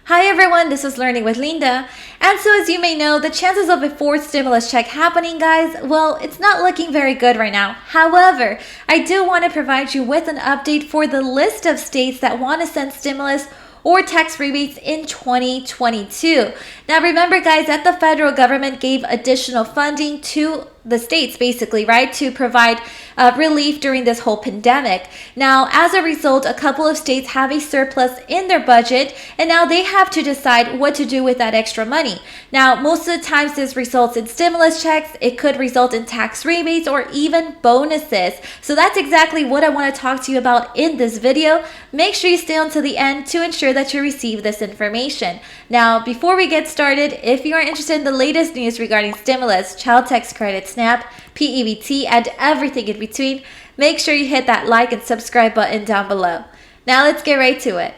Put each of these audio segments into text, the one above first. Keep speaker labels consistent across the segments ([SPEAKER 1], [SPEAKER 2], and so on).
[SPEAKER 1] Hi everyone, this is Learning with Linda. And so as you may know, the chances of a fourth stimulus check happening, guys, well, it's not looking very good right now. However, I do want to provide you with an update for the list of states that want to send stimulus or tax rebates in 2022. Now remember guys, that the federal government gave additional funding to the states basically, right, to provide relief during this whole pandemic. Now, as a result, a couple of states have a surplus in their budget, and now they have to decide what to do with that extra money. Now, most of the times this results in stimulus checks, it could result in tax rebates or even bonuses. So that's exactly what I want to talk to you about in this video. Make sure you stay until the end to ensure that you receive this information. Now, before we get started, if you are interested in the latest news regarding stimulus, child tax credit, SNAP, PEBT, and everything in between, make sure you hit that like and subscribe button down below. Now let's get right to it.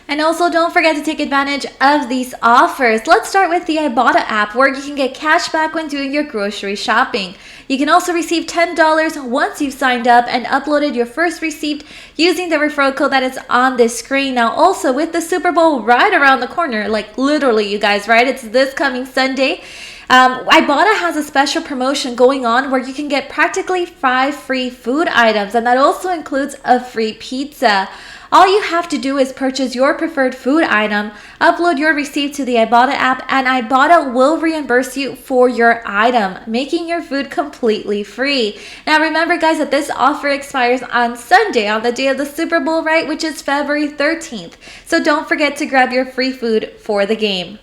[SPEAKER 1] And also don't forget to take advantage of these offers. Let's start with the Ibotta app, where you can get cash back when doing your grocery shopping. You can also receive $10 once you've signed up and uploaded your first receipt using the referral code that is on this screen. Now also with the Super Bowl right around the corner, like literally you guys, right? It's this coming Sunday. Ibotta has a special promotion going on where you can get practically 5 free food items, and that also includes a free pizza. All you have to do is purchase your preferred food item, upload your receipt to the Ibotta app, and Ibotta will reimburse you for your item, making your food completely free. Now remember guys, that this offer expires on Sunday, on the day of the Super Bowl, right, which is February 13th. So don't forget to grab your free food for the game.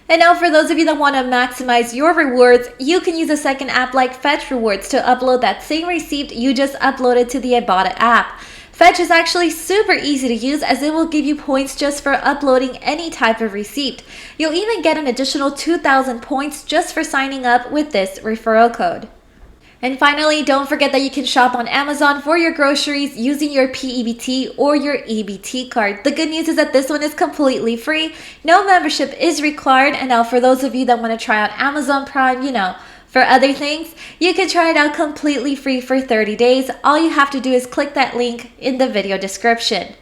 [SPEAKER 1] And now for those of you that want to maximize your rewards, you can use a second app like Fetch Rewards to upload that same receipt you just uploaded to the Ibotta app. Fetch is actually super easy to use, as it will give you points just for uploading any type of receipt. You'll even get an additional 2,000 points just for signing up with this referral code. And finally, don't forget that you can shop on Amazon for your groceries using your p-ebt or your EBT card. The good news is that this one is completely free. No membership is required. And now for those of you that want to try out Amazon Prime, for other things, you can try it out completely free for 30 days. All you have to do is click that link in the video description.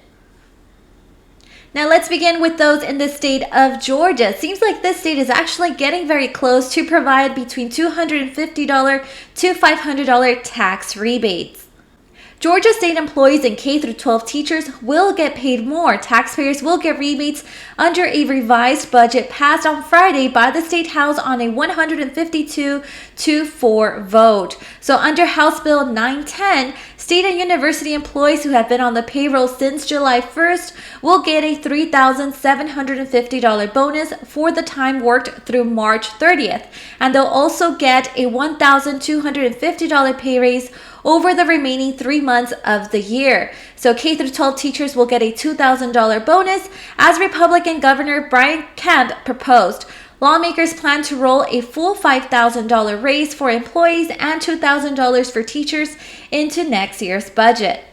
[SPEAKER 1] Now let's begin with those in the state of Georgia. Seems like this state is actually getting very close to provide between $250 to $500 tax rebates. Georgia state employees and K-12 teachers will get paid more. Taxpayers will get rebates under a revised budget passed on Friday by the State House on a 152-4 vote. So under House Bill 910, state and university employees who have been on the payroll since July 1st will get a $3,750 bonus for the time worked through March 30th. And they'll also get a $1,250 pay raise over the remaining 3 months of the year. So K-12 teachers will get a $2,000 bonus, as Republican Governor Brian Kemp proposed. Lawmakers plan to roll a full $5,000 raise for employees and $2,000 for teachers into next year's budget.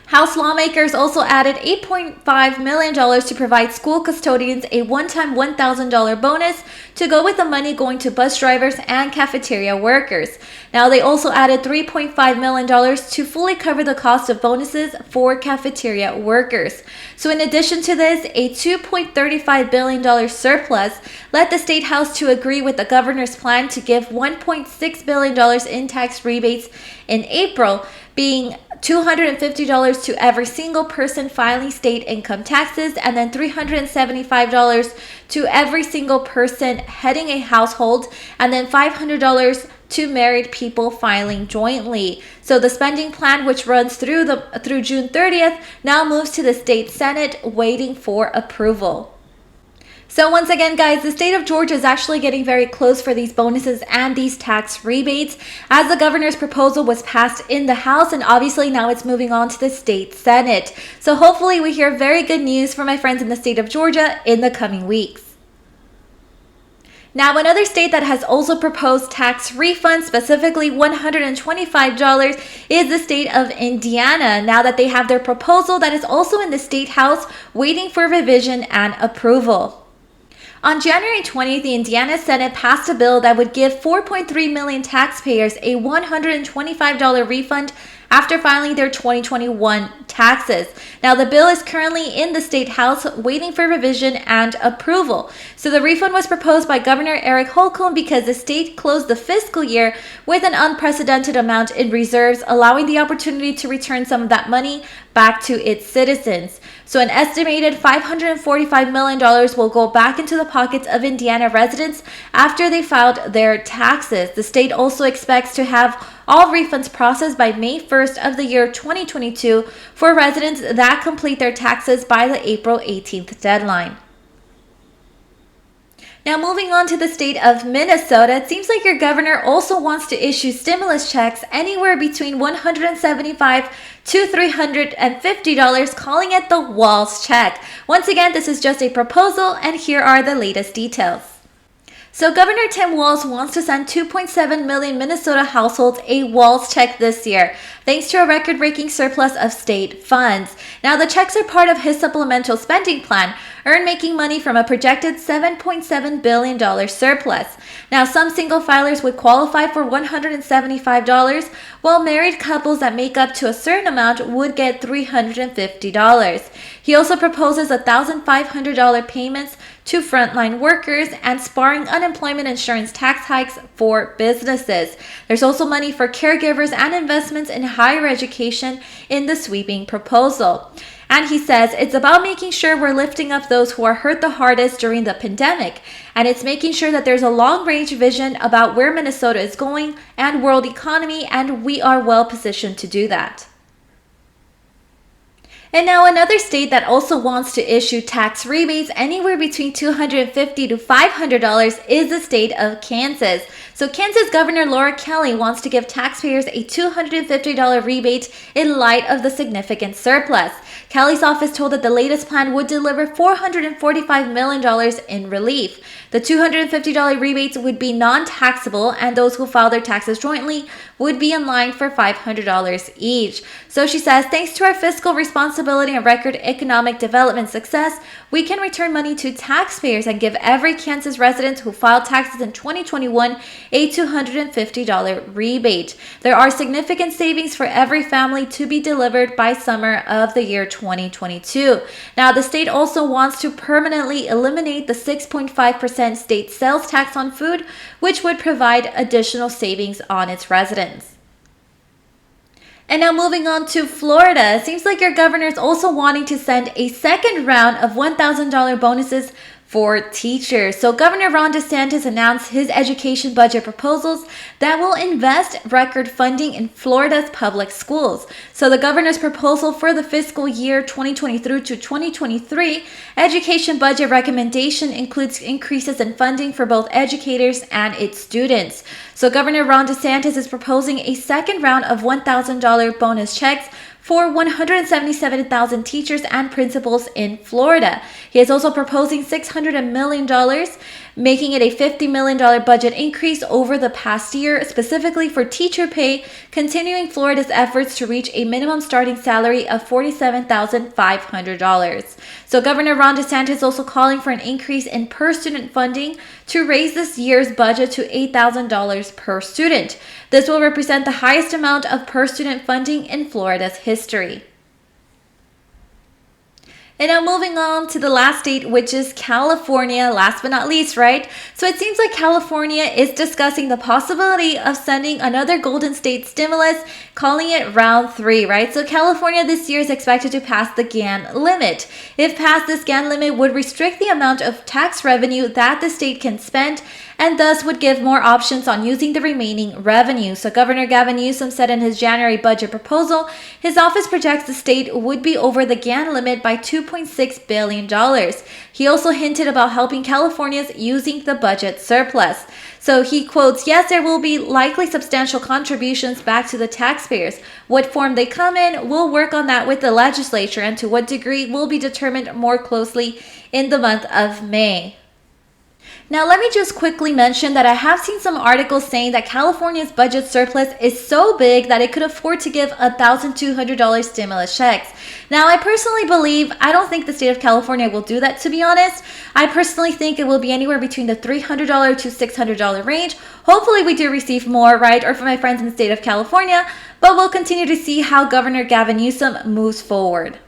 [SPEAKER 1] House lawmakers also added $8.5 million to provide school custodians a one-time $1,000 bonus to go with the money going to bus drivers and cafeteria workers. Now, they also added $3.5 million to fully cover the cost of bonuses for cafeteria workers. So in addition to this, a $2.35 billion surplus led the State House to agree with the governor's plan to give $1.6 billion in tax rebates in April, being $250 to every single person filing state income taxes, and then $375 to every single person heading a household, and then $500 to married people filing jointly. So the spending plan, which runs through June 30th, now moves to the state Senate, waiting for approval. So once again, guys, the state of Georgia is actually getting very close for these bonuses and these tax rebates, as the governor's proposal was passed in the House, and obviously now it's moving on to the state Senate. So hopefully we hear very good news from my friends in the state of Georgia in the coming weeks. Now, another state that has also proposed tax refunds, specifically $125, is the state of Indiana, now that they have their proposal that is also in the State House waiting for revision and approval. On January 20th, the Indiana Senate passed a bill that would give 4.3 million taxpayers a $125 refund after filing their 2021 taxes. Now, the bill is currently in the State House waiting for revision and approval. So the refund was proposed by Governor Eric Holcomb because the state closed the fiscal year with an unprecedented amount in reserves, allowing the opportunity to return some of that money back to its citizens. So an estimated $545 million will go back into the pockets of Indiana residents after they filed their taxes. The state also expects to have all refunds processed by May 1st of the year 2022 for residents that complete their taxes by the April 18th deadline. Now, moving on to the state of Minnesota, it seems like your governor also wants to issue stimulus checks anywhere between $175 to $350, calling it the Walls check. Once again, this is just a proposal, and here are the latest details. So Governor Tim Walz wants to send 2.7 million Minnesota households a Walz check this year, thanks to a record-breaking surplus of state funds. Now, the checks are part of his supplemental spending plan, making money from a projected $7.7 billion surplus. Now, some single filers would qualify for $175, while married couples that make up to a certain amount would get $350. He also proposes $1,500 payments to frontline workers and sparring unemployment insurance tax hikes for businesses. There's also money for caregivers and investments in higher education in the sweeping proposal. And he says it's about making sure we're lifting up those who are hurt the hardest during the pandemic. And it's making sure that there's a long-range vision about where Minnesota is going and world economy, and we are well positioned to do that. And now another state that also wants to issue tax rebates anywhere between $250 to $500 is the state of Kansas. So Kansas Governor Laura Kelly wants to give taxpayers a $250 rebate in light of the significant surplus. Kelly's office told that the latest plan would deliver $445 million in relief. The $250 rebates would be non-taxable, and those who file their taxes jointly would be in line for $500 each. So she says, thanks to our fiscal responsibility and record economic development success, we can return money to taxpayers and give every Kansas resident who filed taxes in 2021 a $250 rebate. There are significant savings for every family to be delivered by summer of the year 2022. Now, the state also wants to permanently eliminate the 6.5% state sales tax on food, which would provide additional savings on its residents. And now moving on to Florida, it seems like your governor is also wanting to send a second round of $1,000 bonuses for teachers. So Governor Ron DeSantis announced his education budget proposals that will invest record funding in Florida's public schools. So the governor's proposal for the fiscal year 2023 to 2023 education budget recommendation includes increases in funding for both educators and its students. So Governor Ron DeSantis is proposing a second round of $1,000 bonus checks for 177,000 teachers and principals in Florida. He is also proposing $600 million, making it a $50 million budget increase over the past year, specifically for teacher pay, continuing Florida's efforts to reach a minimum starting salary of $47,500. So Governor Ron DeSantis is also calling for an increase in per student funding to raise this year's budget to $8,000 per student. This will represent the highest amount of per student funding in Florida's history. And now moving on to the last state, which is California, last but not least, right? So it seems like California is discussing the possibility of sending another Golden State stimulus, calling it round 3, right? So California this year is expected to pass the GAN limit. If passed, this GAN limit would restrict the amount of tax revenue that the state can spend, and thus would give more options on using the remaining revenue. So Governor Gavin Newsom said in his January budget proposal, his office projects the state would be over the GAN limit by $2.6 billion. He also hinted about helping Californians using the budget surplus. So he quotes, yes, there will be likely substantial contributions back to the taxpayers. What form they come in, we'll work on that with the legislature, and to what degree will be determined more closely in the month of May. Now, let me just quickly mention that I have seen some articles saying that California's budget surplus is so big that it could afford to give $1,200 stimulus checks. Now, I don't think the state of California will do that, to be honest. I personally think it will be anywhere between the $300 to $600 range. Hopefully, we do receive more, right? Or for my friends in the state of California, but we'll continue to see how Governor Gavin Newsom moves forward.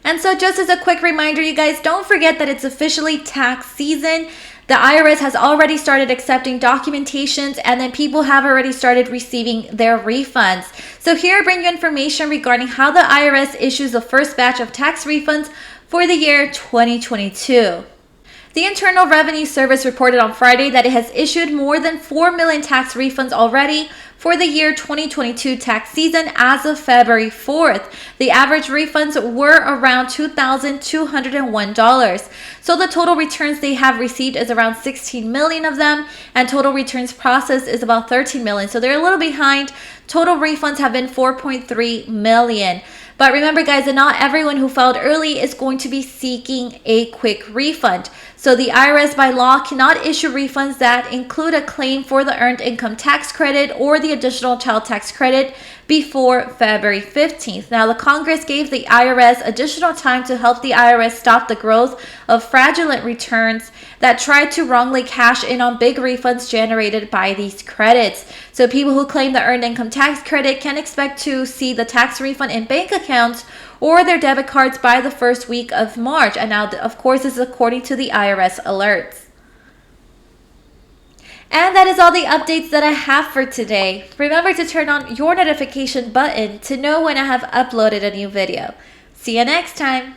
[SPEAKER 1] And so just as a quick reminder, you guys, don't forget that it's officially tax season. The IRS has already started accepting documentations, and then people have already started receiving their refunds. So here I bring you information regarding how the IRS issues the first batch of tax refunds for the year 2022. The Internal Revenue Service reported on Friday that it has issued more than 4 million tax refunds already for the year 2022 tax season as of February 4th. The average refunds were around $2,201. So the total returns they have received is around 16 million of them, and total returns processed is about 13 million. So they're a little behind. Total refunds have been 4.3 million. But remember, guys, that not everyone who filed early is going to be seeking a quick refund. So the IRS by law cannot issue refunds that include a claim for the earned income tax credit or the additional child tax credit before February 15th. Now, the Congress gave the IRS additional time to help the IRS stop the growth of fraudulent returns that tried to wrongly cash in on big refunds generated by these credits. So people who claim the earned income tax credit can expect to see the tax refund in bank accounts or their debit cards by the first week of March. And now, of course, this is according to the IRS alerts. And that is all the updates that I have for today. Remember to turn on your notification button to know when I have uploaded a new video. See you next time.